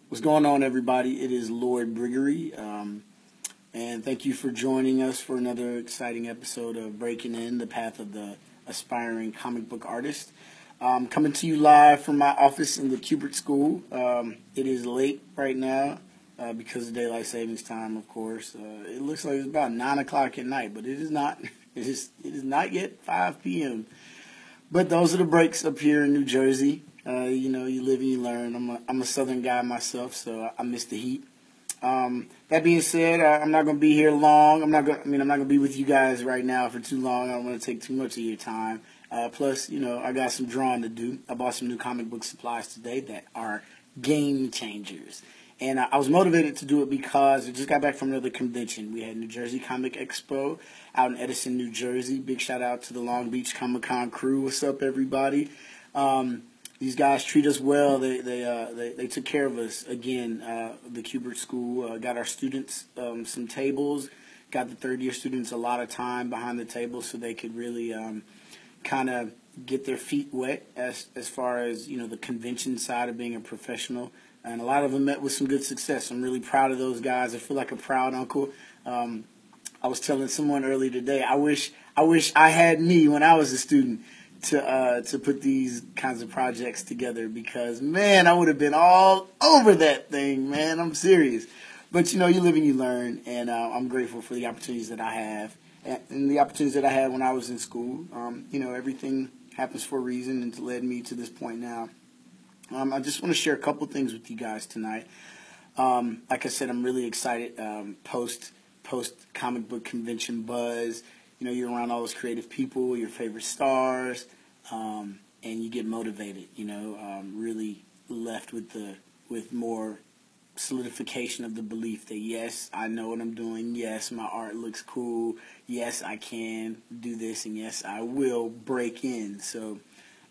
What's going on, everybody? It is Lloyd and thank you for joining us for another exciting episode of BreakIN, the path of the aspiring comic book artist. Coming to you live from my office in the Kubert School. It is late right now because of daylight savings time, of course. It looks like it's about 9 o'clock at night, but it is not. It is not yet 5 p.m. But those are the breaks up here in New Jersey. You live and you learn. I'm a Southern guy myself, so I miss the heat. That being said, I'm not going to be here long. I'm not going to be with you guys right now for too long. I don't want to take too much of your time. Plus, I got some drawing to do. I bought some new comic book supplies today that are game changers. And I was motivated to do it because I just got back from another convention. We had New Jersey Comic Expo out in Edison, New Jersey. Big shout out to the Long Beach Comic-Con crew. What's up, everybody? These guys treat us well. They took care of us. Again, the Kubert School got our students some tables, got the third-year students a lot of time behind the table so they could really kind of get their feet wet as far as, the convention side of being a professional. And a lot of them met with some good success. I'm really proud of those guys. I feel like a proud uncle. I was telling someone earlier today, I wish I had me when I was a student to put these kinds of projects together because, man, I would have been all over that thing, man. I'm serious. But, you live and you learn, and I'm grateful for the opportunities that I have and the opportunities that I had when I was in school. Everything happens for a reason, and it's led me to this point now. I just want to share a couple things with you guys tonight. Like I said, I'm really excited post comic book convention buzz. You're around all those creative people, your favorite stars, and you get motivated. Really left with more solidification of the belief that yes, I know what I'm doing. Yes, my art looks cool. Yes, I can do this, and yes, I will break in. So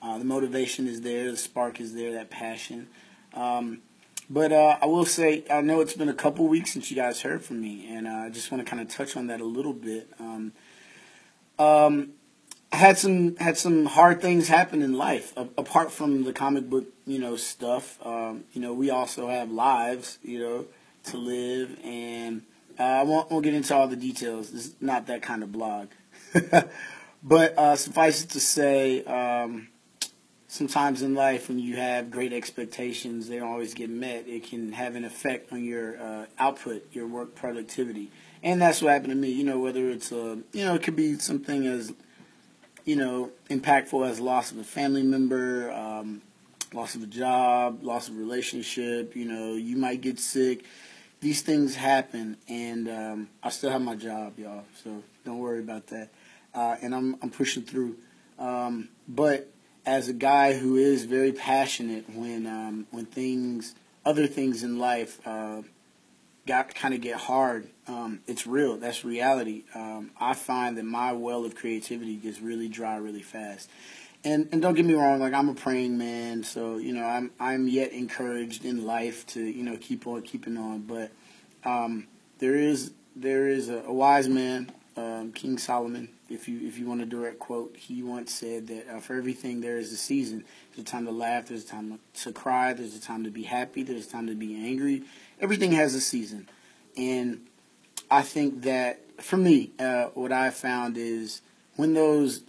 the motivation is there, the spark is there, that passion. But I will say, I know it's been a couple weeks since you guys heard from me, and I just want to kind of touch on that a little bit. I had some hard things happen in life apart from the comic book, stuff. We also have lives, to live, and I won't get into all the details. This is not that kind of blog, but suffice it to say, sometimes in life when you have great expectations, they don't always get met. It can have an effect on your output, your work productivity. And that's what happened to me, whether it's, it could be something as, impactful as loss of a family member, loss of a job, loss of a relationship, you might get sick. These things happen, and I still have my job, y'all, so don't worry about that. And I'm pushing through. But as a guy who is very passionate when other things in life kind of get hard, it's real. That's reality. I find that my well of creativity gets really dry really fast. And don't get me wrong, like I'm a praying man, so I'm yet encouraged in life to keep on keeping on. But there is a wise man, King Solomon. If you want a direct quote, he once said that for everything there is a season. There's a time to laugh. There's a time to cry. There's a time to be happy. There's a time to be angry. Everything has a season, and I think that for me, what I found is when those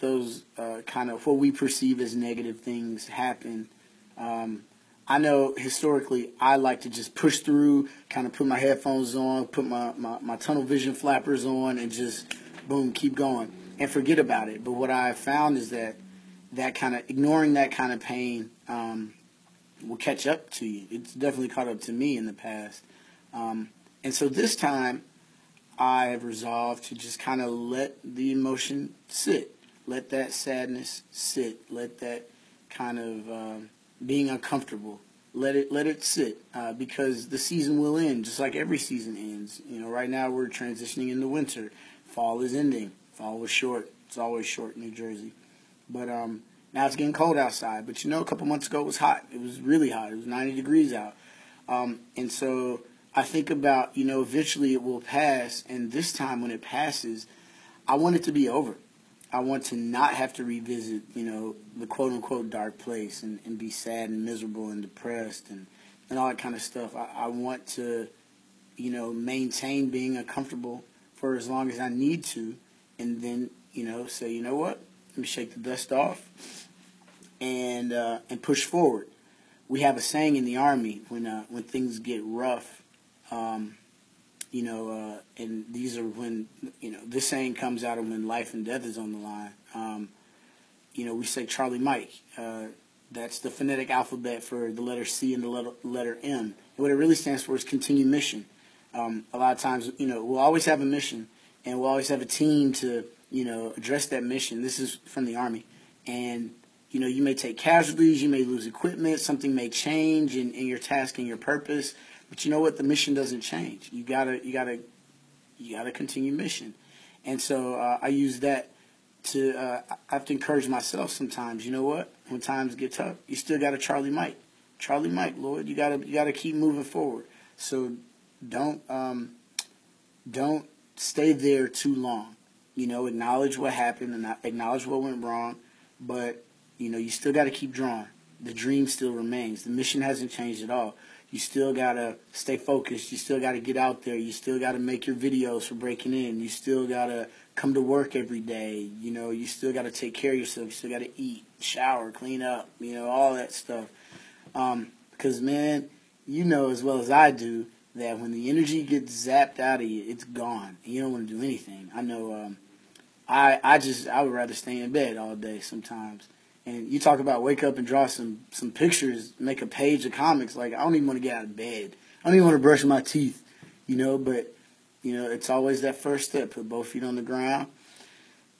kind of what we perceive as negative things happen. I know historically I like to just push through, kind of put my headphones on, put my tunnel vision flappers on, and just boom, keep going and forget about it. But what I found is that kind of ignoring that kind of pain will catch up to you. It's definitely caught up to me in the past. And so this time I have resolved to just kind of let the emotion sit. Let that sadness sit. Let that kind of being uncomfortable. Let it sit because the season will end just like every season ends. Right now we're transitioning into winter. Fall is ending. Fall was short. It's always short in New Jersey. But now it's getting cold outside. But a couple months ago it was hot. It was really hot. It was 90 degrees out. And so I think about, eventually it will pass. And this time when it passes, I want it to be over. I want to not have to revisit, the quote-unquote dark place and be sad and miserable and depressed and all that kind of stuff. I want to, maintain being uncomfortable for as long as I need to, and then, say, you know what, let me shake the dust off and push forward. We have a saying in the Army when things get rough, and these are when, this saying comes out of when life and death is on the line. We say Charlie Mike. That's the phonetic alphabet for the letter C and the letter M. And what it really stands for is continue mission. A lot of times, we'll always have a mission, and we'll always have a team to, address that mission. This is from the Army. And, you may take casualties, you may lose equipment, something may change in your task and your purpose. But you know what? The mission doesn't change. You gotta continue mission. And so I use that to I have to encourage myself sometimes. You know what? When times get tough, you still got a Charlie Mike, Lloyd. You gotta keep moving forward. So don't stay there too long. Acknowledge what happened and acknowledge what went wrong, but you still got to keep drawing. The dream still remains. The mission hasn't changed at all. You still got to stay focused. You still got to get out there. You still got to make your videos for BreakIN. You still got to come to work every day. You still got to take care of yourself. You still got to eat, shower, clean up, all that stuff. Because, man, as well as I do that when the energy gets zapped out of you, it's gone. And you don't want to do anything. I know I would rather stay in bed all day sometimes. And you talk about wake up and draw some pictures, make a page of comics. Like, I don't even want to get out of bed. I don't even want to brush my teeth, but, it's always that first step. Put both feet on the ground,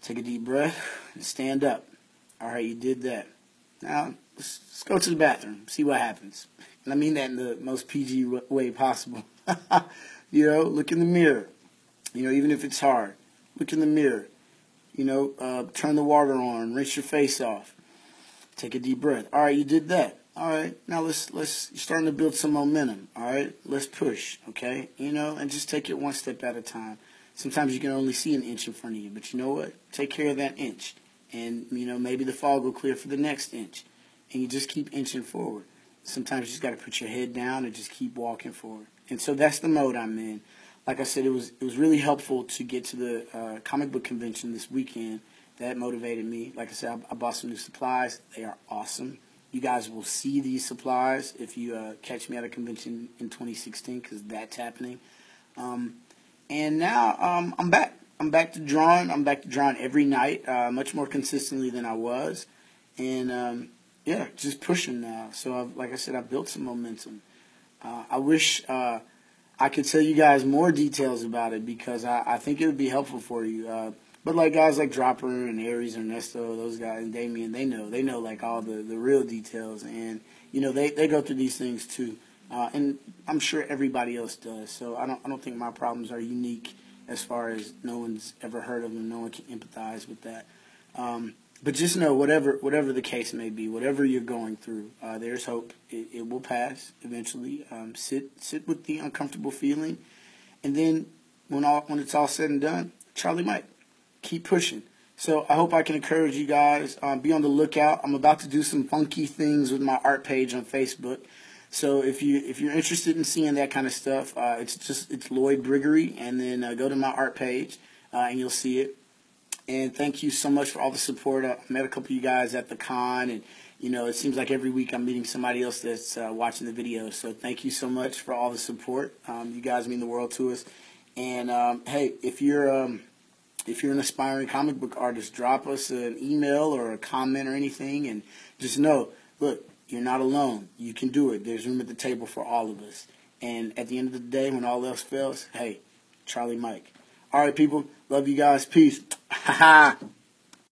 take a deep breath, and stand up. All right, you did that. Now, let's go to the bathroom, see what happens. And I mean that in the most PG way possible. Look in the mirror. Even if it's hard, look in the mirror. Turn the water on, rinse your face off. Take a deep breath. All right, you did that. All right, now let's you're starting to build some momentum. All right, let's push, okay? And just take it one step at a time. Sometimes you can only see an inch in front of you, but you know what? Take care of that inch. And, maybe the fog will clear for the next inch. And you just keep inching forward. Sometimes you just got to put your head down and just keep walking forward. And so that's the mode I'm in. Like I said, it was really helpful to get to the comic book convention this weekend. That motivated me. Like I said, I bought some new supplies. They are awesome. You guys will see these supplies if you catch me at a convention in 2016, because that's happening. And now I'm back. I'm back to drawing. I'm back to drawing every night, much more consistently than I was. And, just pushing now. So, like I said, I've built some momentum. I wish I could tell you guys more details about it, because I think it would be helpful for you. But like guys like Dropper and Aries, Ernesto, those guys, and Damien, they know like all the real details, and they go through these things too, and I'm sure everybody else does. So I don't think my problems are unique as far as no one's ever heard of them, no one can empathize with that. But just know, whatever the case may be, whatever you're going through, there's hope. It will pass eventually. Sit with the uncomfortable feeling, and then when it's all said and done, Charlie Mike. Keep pushing. So I hope I can encourage you guys. Be on the lookout. I'm about to do some funky things with my art page on Facebook. So if you're interested in seeing that kind of stuff, it's Lloyd Briggery, and then go to my art page and you'll see it. And thank you so much for all the support. I met a couple of you guys at the con, and it seems like every week I'm meeting somebody else that's watching the videos. So thank you so much for all the support. You guys mean the world to us. And hey, if you're an aspiring comic book artist, drop us an email or a comment or anything, and just know, look, you're not alone. You can do it. There's room at the table for all of us. And at the end of the day, when all else fails, hey, Charlie Mike. All right, people. Love you guys. Peace. Ha ha.